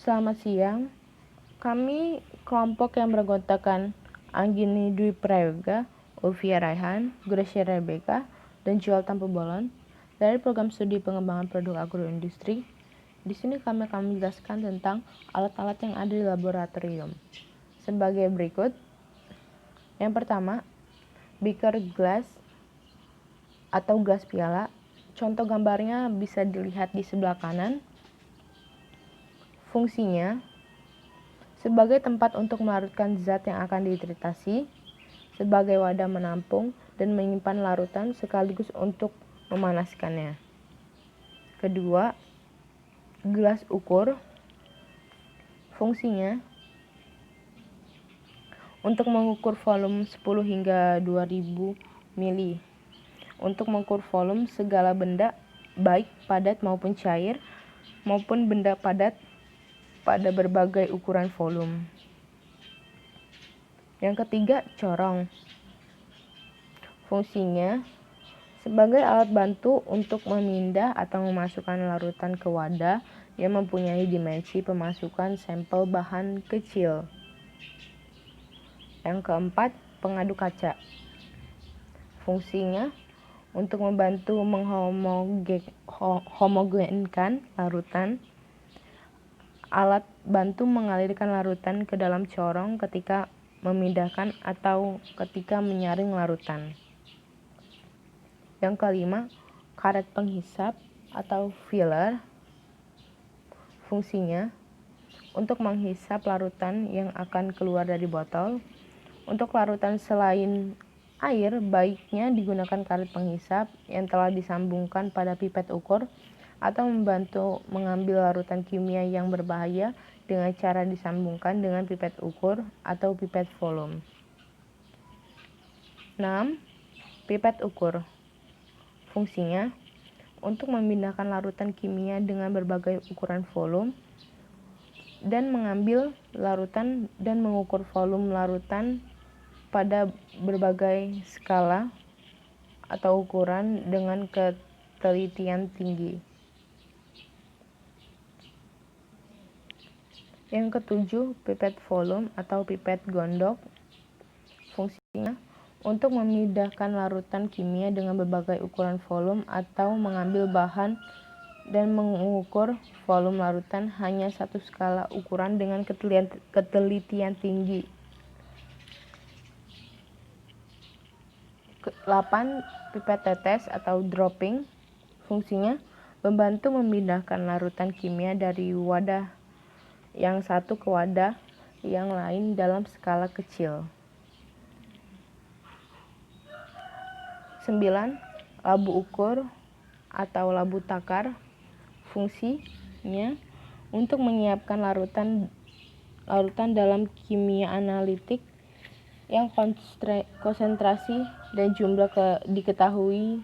Selamat siang, kami kelompok yang beranggotakan Anggini Dwi Prayoga, Ulfia Raihan, Gracia Rebecca, dan Joel Tampu Bolon dari program studi pengembangan produk agroindustri. Di sini kami akan menjelaskan tentang alat-alat yang ada di laboratorium. Sebagai berikut. Yang pertama, beaker glass atau gelas piala. Contoh gambarnya bisa dilihat di sebelah kanan. Fungsinya sebagai tempat untuk melarutkan zat yang akan ditritasi, sebagai wadah menampung dan menyimpan larutan sekaligus untuk memanaskannya. Kedua, gelas ukur. Fungsinya untuk mengukur volume 10 hingga 2000 mili. Untuk mengukur volume segala benda, baik padat maupun cair, maupun benda padat pada berbagai ukuran volume. Yang ketiga, corong. Fungsinya sebagai alat bantu untuk memindah atau memasukkan larutan ke wadah yang mempunyai dimensi pemasukan sampel bahan kecil. Yang keempat, pengaduk kaca. Fungsinya untuk membantu menghomogenkan larutan. Alat bantu mengalirkan larutan ke dalam corong ketika memindahkan atau ketika menyaring larutan. Yang kelima, karet penghisap atau filler. Fungsinya untuk menghisap larutan yang akan keluar dari botol. Untuk larutan selain air, baiknya digunakan karet penghisap yang telah disambungkan pada pipet ukur atau membantu mengambil larutan kimia yang berbahaya dengan cara disambungkan dengan pipet ukur atau pipet volume. 6. Pipet ukur. Fungsinya untuk memindahkan larutan kimia dengan berbagai ukuran volume dan mengambil larutan dan mengukur volume larutan pada berbagai skala atau ukuran dengan ketelitian tinggi. Yang ketujuh, pipet volume atau pipet gondok. Fungsinya untuk memindahkan larutan kimia dengan berbagai ukuran volume atau mengambil bahan dan mengukur volume larutan hanya satu skala ukuran dengan ketelitian tinggi. 8. Pipet tetes atau dropping. Fungsinya membantu memindahkan larutan kimia dari wadah yang satu ke wadah yang lain dalam skala kecil. 9. Labu ukur atau labu takar. Fungsinya untuk menyiapkan larutan dalam kimia analitik yang konsentrasi dan jumlah diketahui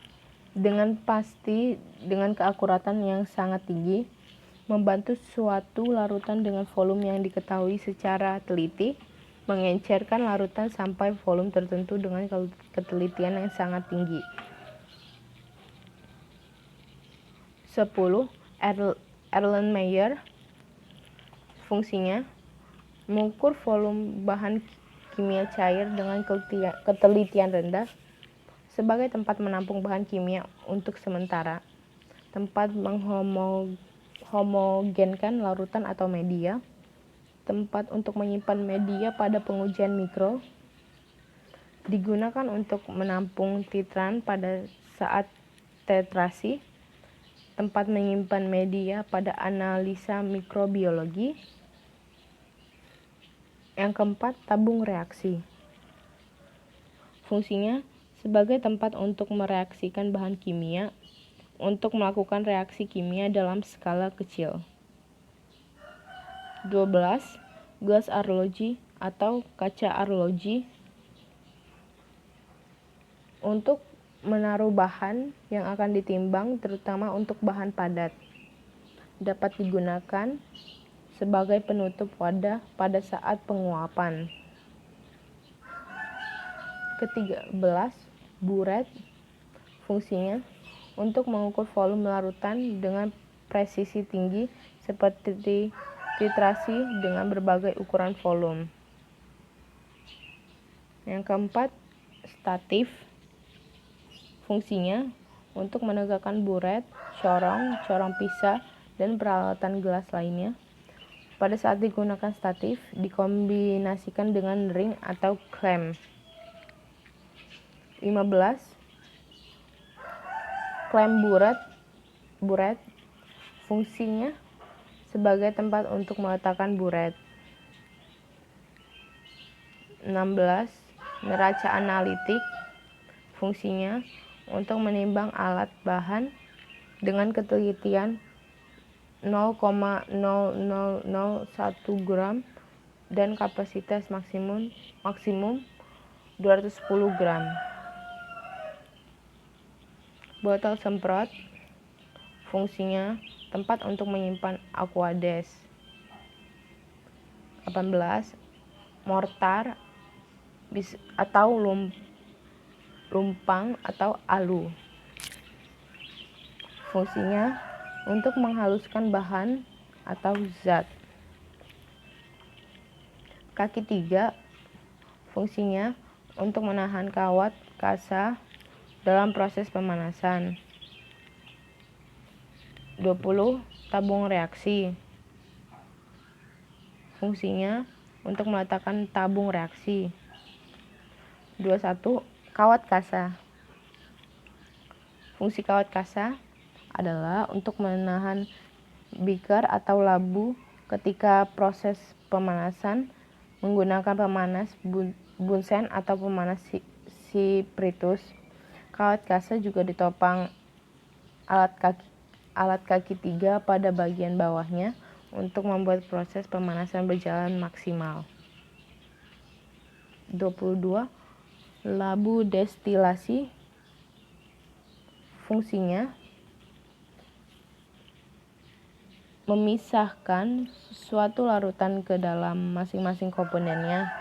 dengan pasti dengan keakuratan yang sangat tinggi, membantu suatu larutan dengan volume yang diketahui secara teliti, mengencerkan larutan sampai volume tertentu dengan ketelitian yang sangat tinggi. 10. Erlenmeyer. Fungsinya mengukur volume bahan kimia cair dengan ketelitian rendah sebagai tempat menampung bahan kimia untuk sementara, tempat menghomogenkan larutan atau media, tempat untuk menyimpan media pada pengujian mikro, digunakan untuk menampung titran pada saat titrasi, tempat menyimpan media pada analisa mikrobiologi. Yang keempat, tabung reaksi. Fungsinya sebagai tempat untuk mereaksikan bahan kimia untuk melakukan reaksi kimia dalam skala kecil. 12. Glass arloji atau kaca arloji. Untuk menaruh bahan yang akan ditimbang, terutama untuk bahan padat. Dapat digunakan sebagai penutup wadah pada saat penguapan. 13. Buret. Fungsinya untuk mengukur volume larutan dengan presisi tinggi seperti filtrasi dengan berbagai ukuran volume. Yang keempat, statif. Fungsinya untuk menegakkan buret, corong pisah, dan peralatan gelas lainnya. Pada saat digunakan statif, dikombinasikan dengan ring atau klem. 15. Klem buret. Fungsinya sebagai tempat untuk meletakkan buret. 16. Neraca analitik. Fungsinya untuk menimbang alat bahan dengan ketelitian 0,0001 gram dan kapasitas maksimum 210 gram. Botol semprot. Fungsinya tempat untuk menyimpan aquades. 18. Mortar atau lumpang atau alu. Fungsinya untuk menghaluskan bahan atau zat. Kaki 3. Fungsinya untuk menahan kawat kasa dalam proses pemanasan. 20. Tabung reaksi. Fungsinya untuk meletakkan tabung reaksi. 21. Kawat kasa. Fungsi kawat kasa adalah untuk menahan beaker atau labu ketika proses pemanasan menggunakan pemanas bunsen atau pemanas spiritus. Kawat kasa juga ditopang alat kaki 3 pada bagian bawahnya untuk membuat proses pemanasan berjalan maksimal. 22. Labu destilasi. Fungsinya memisahkan suatu larutan ke dalam masing-masing komponennya.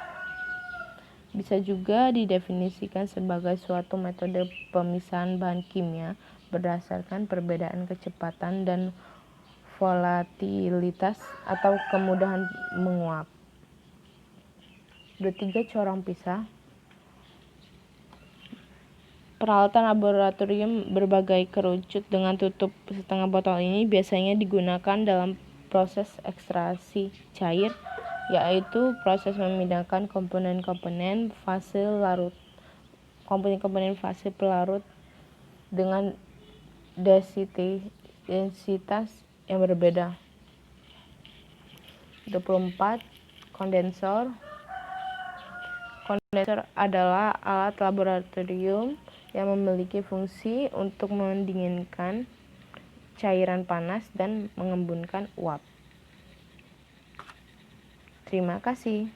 Bisa juga didefinisikan sebagai suatu metode pemisahan bahan kimia berdasarkan perbedaan kecepatan dan volatilitas atau kemudahan menguap. 23. Corong pisah. Peralatan laboratorium berbagai kerucut dengan tutup setengah botol ini biasanya digunakan dalam proses ekstraksi cair, yaitu proses memindahkan komponen-komponen fase pelarut dengan densitas yang berbeda. 24. Kondensor. Kondensor adalah alat laboratorium yang memiliki fungsi untuk mendinginkan cairan panas dan mengembunkan uap. Terima kasih.